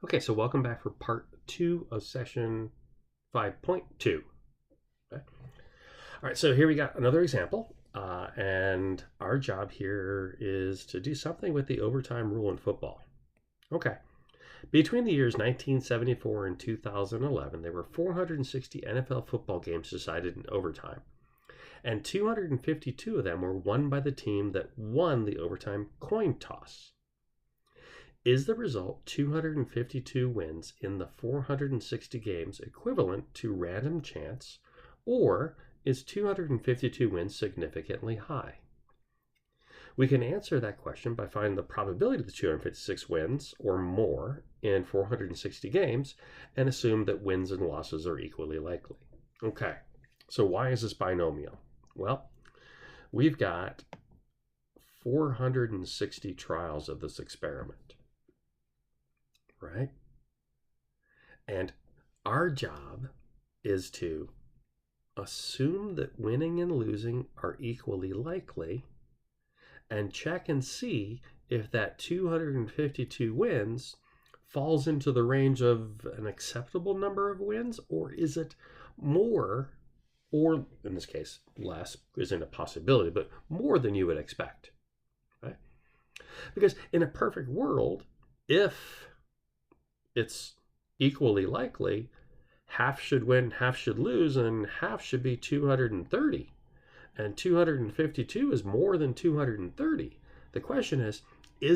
Okay, so welcome back for part 2 of session 5.2. Okay. All right, so here we got another example, and our job here is to do something with the overtime rule in football. Okay, between the years 1974 and 2011, there were 460 NFL football games decided in overtime, and 252 of them were won by the team that won the overtime coin toss. Is the result 252 wins in the 460 games equivalent to random chance, or is 252 wins significantly high? We can answer that question by finding the probability of the 256 wins or more in 460 games and assume that wins and losses are equally likely. Okay, so why is this binomial? Well, we've got 460 trials of this experiment. Right? And our job is to assume that winning and losing are equally likely and check and see if that 252 wins falls into the range of an acceptable number of wins, or is it more, or in this case, less isn't a possibility, but more than you would expect. Right? Because in a perfect world, if it's equally likely, half should win, half should lose, and half should be 230. And 252 is more than 230. The question is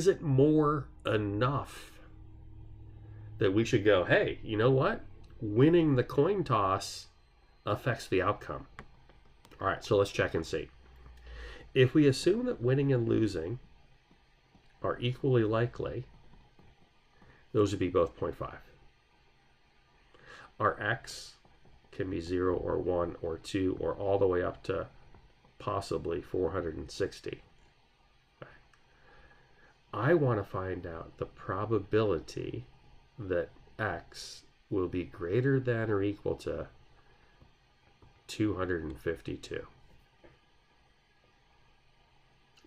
it more enough that we should go, hey, you know what? Winning the coin toss affects the outcome. All right, so let's check and see. If we assume that winning and losing are equally likely, those would be both 0.5. Our x can be 0 or 1 or 2 or all the way up to possibly 460. I want to find out the probability that x will be greater than or equal to 252.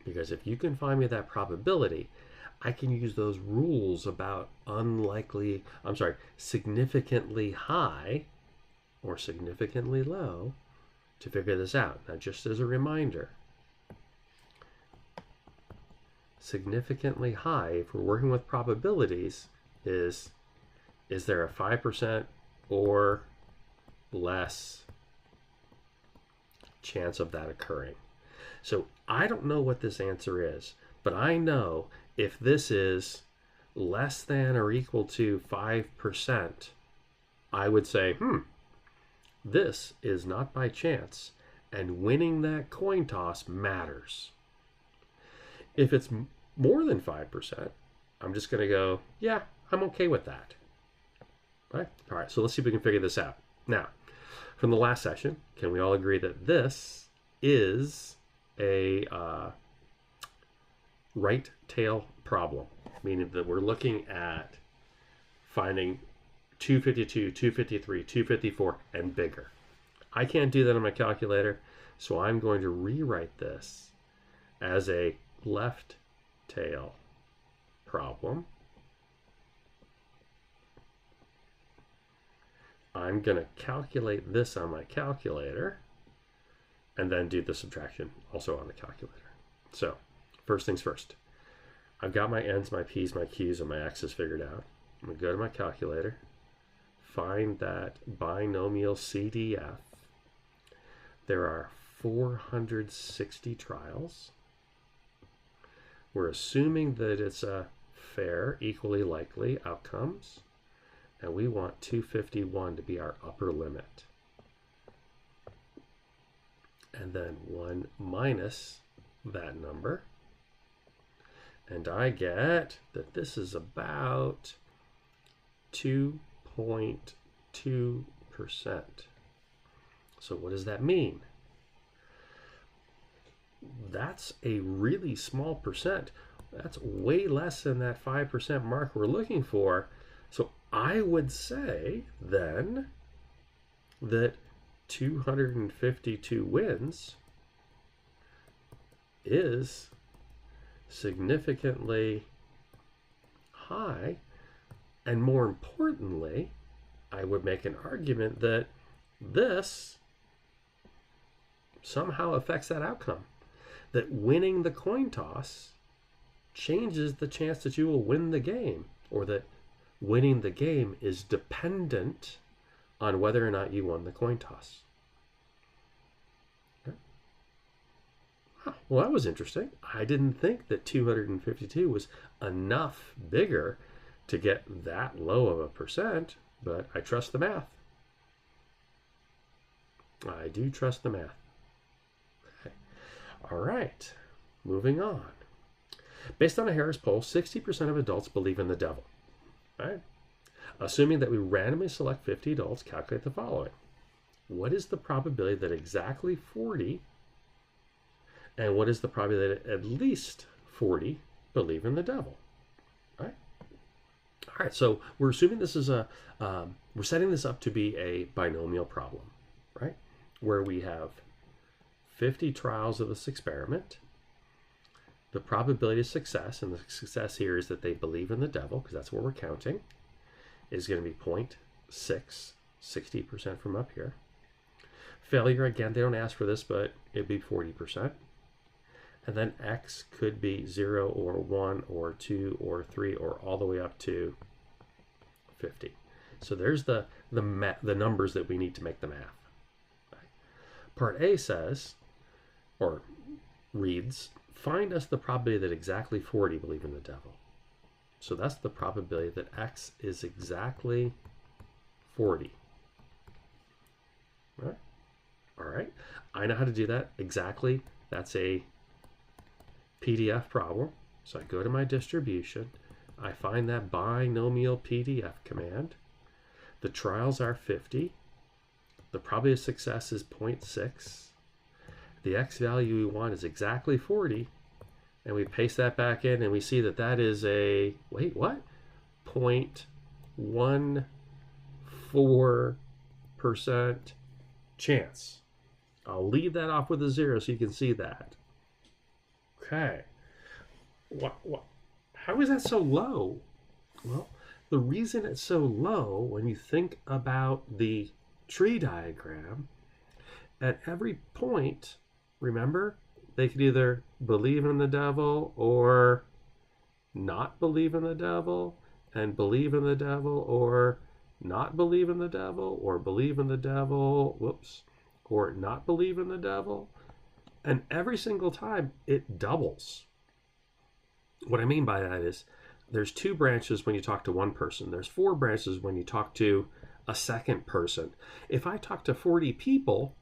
Because if you can find me that probability, I can use those rules about significantly high or significantly low to figure this out. Now, just as a reminder, significantly high, if we're working with probabilities, is there a 5% or less chance of that occurring? So I don't know what this answer is, but I know if this is less than or equal to 5%, I would say, this is not by chance, and winning that coin toss matters. If it's more than 5%, I'm just going to go, yeah, I'm okay with that. All right, so let's see if we can figure this out. Now, from the last session, can we all agree that this is a right tail problem, meaning that we're looking at finding 252, 253, 254, and bigger. I can't do that on my calculator, so I'm going to rewrite this as a left tail problem. I'm going to calculate this on my calculator and then do the subtraction also on the calculator. So first things first, I've got my n's, my p's, my q's, and my x's figured out. I'm going to go to my calculator, find that binomial CDF. There are 460 trials. We're assuming that it's a fair, equally likely outcomes, and we want 251 to be our upper limit. And then 1 minus that number. And I get that this is about 2.2%. So what does that mean? That's a really small percent. That's way less than that 5% mark we're looking for. So I would say then that 252 wins is significantly high And more importantly, I would make an argument that this somehow affects that outcome. That winning the coin toss changes the chance that you will win the game, or that winning the game is dependent on whether or not you won the coin toss. Okay. Well, that was interesting. I didn't think that 252 was enough bigger to get that low of a percent, but I trust the math. I do trust the math. Okay. All right, moving on. Based on a Harris poll, 60% of adults believe in the devil. Right? Assuming that we randomly select 50 adults, calculate the following. What is the probability that exactly 40, and what is the probability that at least 40 believe in the devil? Right? All right, so we're assuming this is we're setting this up to be a binomial problem, right? Where we have 50 trials of this experiment. The probability of success, and the success here is that they believe in the devil, because that's what we're counting, is going to be 0.6, 60% from up here. Failure, again, they don't ask for this, but it'd be 40%. And then x could be 0 or 1 or 2 or 3 or all the way up to 50. So there's the numbers that we need to make the math. Part A says, or reads, find us the probability that exactly 40 believe in the devil. So that's the probability that x is exactly 40. Right? All right. I know how to do that exactly. That's a PDF problem. So I go to my distribution. I find that binomial PDF command. The trials are 50. The probability of success is 0.6. The x value we want is exactly 40. And we paste that back in, and we see that that is a, wait, what? 0.14% chance. I'll leave that off with a 0 so you can see that. Okay. How is that so low? Well, the reason it's so low, when you think about the tree diagram, at every point, remember, they could either believe in the devil or not believe in the devil, and believe in the devil or not believe in the devil, or believe in the devil, whoops, or not believe in the devil. And every single time it doubles. What I mean by that is there's 2 branches when you talk to one person. There's 4 branches when you talk to a second person. If I talk to 40 people,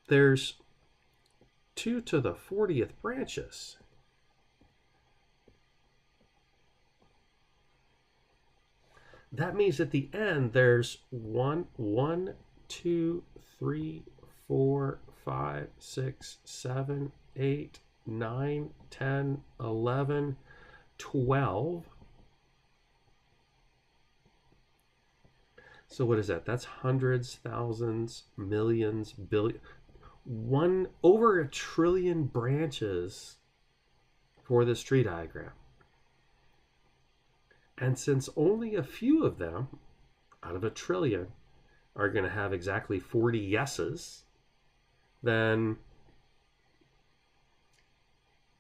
there's 2 to the 40th branches. That means at the end there's 1, 2, 3, 4, 5, 6, 7, 8, 9, 10, 11, 12. So what is that? That's hundreds, thousands, millions, billions. Over 1 trillion branches for this tree diagram. And since only a few of them out of 1 trillion are going to have exactly 40 yeses, then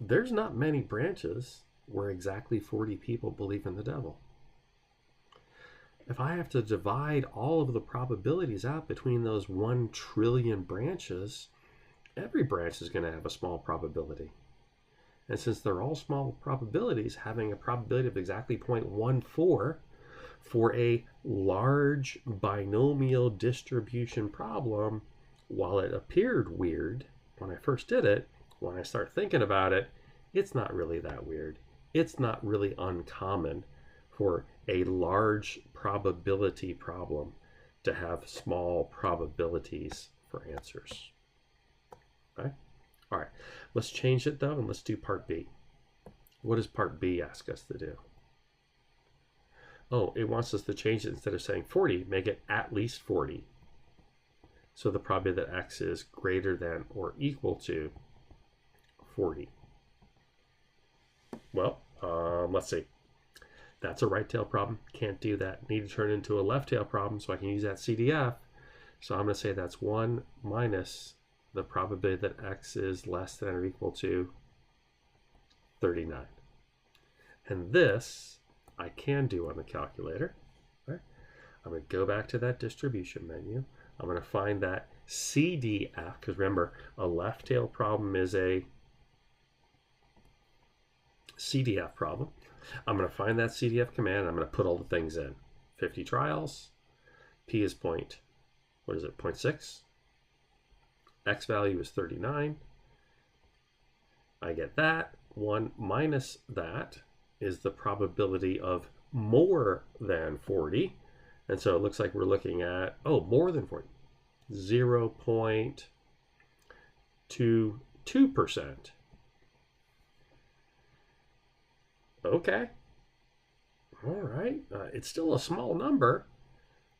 there's not many branches where exactly 40 people believe in the devil. If I have to divide all of the probabilities out between those 1 trillion branches, every branch is going to have a small probability. And since they're all small probabilities, having a probability of exactly 0.14 for a large binomial distribution problem, while it appeared weird when I first did it, when I start thinking about it, it's not really that weird. It's not really uncommon for a large probability problem to have small probabilities for answers. Okay? All right, let's change it though, and let's do part B. What does part B ask us to do? Oh, it wants us to change it. Instead of saying 40, make it at least 40. So the probability that x is greater than or equal to 40. Well, let's see. That's a right-tail problem. Can't do that. Need to turn it into a left-tail problem so I can use that CDF. So I'm going to say that's 1 minus the probability that x is less than or equal to 39. And this I can do on the calculator. Right? I'm going to go back to that distribution menu. I'm going to find that CDF, because remember, a left-tail problem is a CDF problem. I'm going to find that CDF command. I'm going to put all the things in. 50 trials. P is 0.6. X value is 39. I get that. 1 minus that is the probability of more than 40. And so it looks like we're looking at, more than 40. 0.22%. Okay. All right. It's still a small number,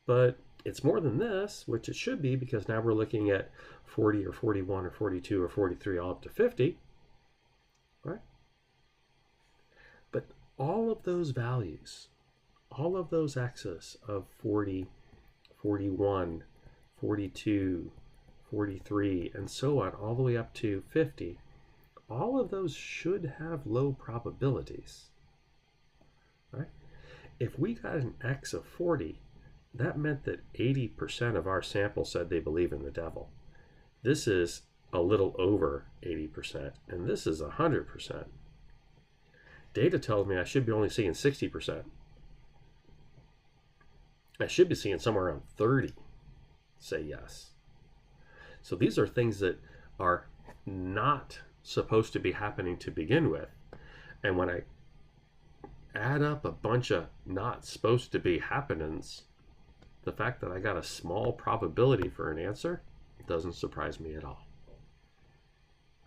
but it's more than this, which it should be, because now we're looking at 40 or 41 or 42 or 43 all up to 50. Right? But all of those values, all of those x's of 40, 41, 42, 43, and so on, all the way up to 50, all of those should have low probabilities. Right? If we got an x of 40, that meant that 80% of our sample said they believe in the devil. This is a little over 80%, and this is 100%. Data tells me I should be only seeing 60%. I should be seeing somewhere around 30 say yes. So these are things that are not supposed to be happening to begin with. And when I add up a bunch of not supposed to be happenings, the fact that I got a small probability for an answer doesn't surprise me at all.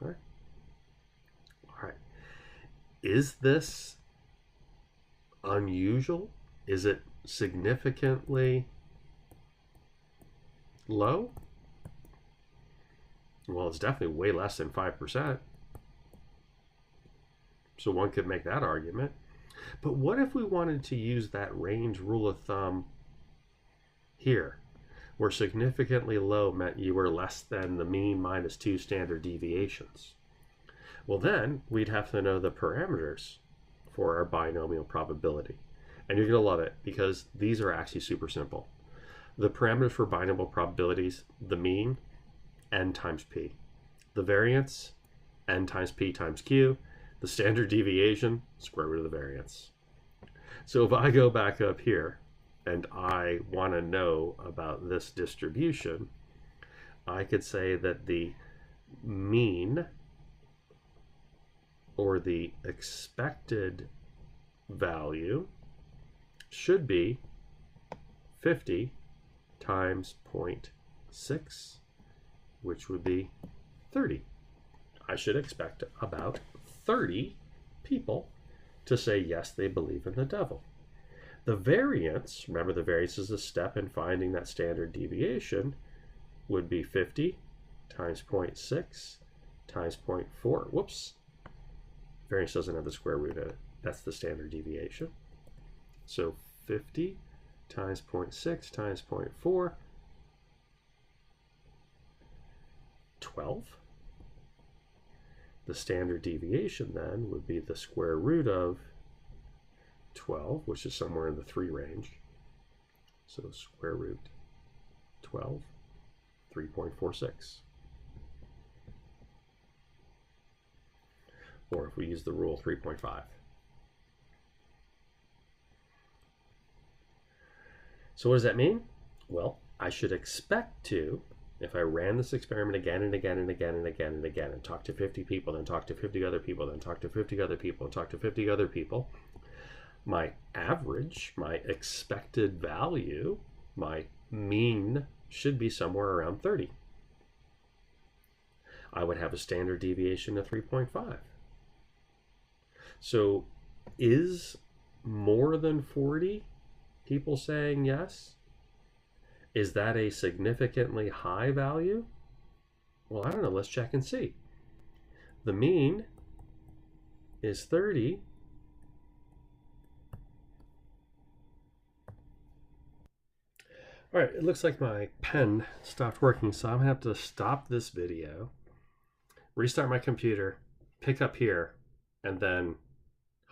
All right. All right. Is this unusual? Is it significantly low? Well, it's definitely way less than 5%. So one could make that argument. But what if we wanted to use that range rule of thumb here, where significantly low meant you were less than the mean minus 2 standard deviations? Well, then we'd have to know the parameters for our binomial probability. And you're going to love it, because these are actually super simple. The parameters for binomial probabilities: the mean, n times p. The variance, n times p times q. The standard deviation, square root of the variance. So if I go back up here and I want to know about this distribution, I could say that the mean, or the expected value, should be 50 times 0.6, which would be 30. I should expect about 30 people to say yes, they believe in the devil. The variance, remember the variance is a step in finding that standard deviation, would be 50 times 0.6 times 0.4. Whoops. Variance doesn't have the square root in it. That's the standard deviation. So 50 times 0.6 times 0.4, 12. The standard deviation then would be the square root of 12, which is somewhere in the 3 range. So square root 12, 3.46. Or if we use the rule, 3.5. So what does that mean? Well, I should expect to, if I ran this experiment again and again and again and again and again, and talked to 50 people, then talked to 50 other people, then talked to 50 other people, and talked to 50 other people, my average, my expected value, my mean should be somewhere around 30. I would have a standard deviation of 3.5. So is more than 40 people saying yes? Is that a significantly high value? Well, I don't know. Let's check and see. The mean is 30. All right, it looks like my pen stopped working, so I'm gonna have to stop this video, restart my computer, pick up here, and then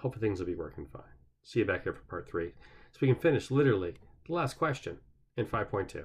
hopefully things will be working fine. See you back here for part 3. So we can finish literally the last question in 5.2.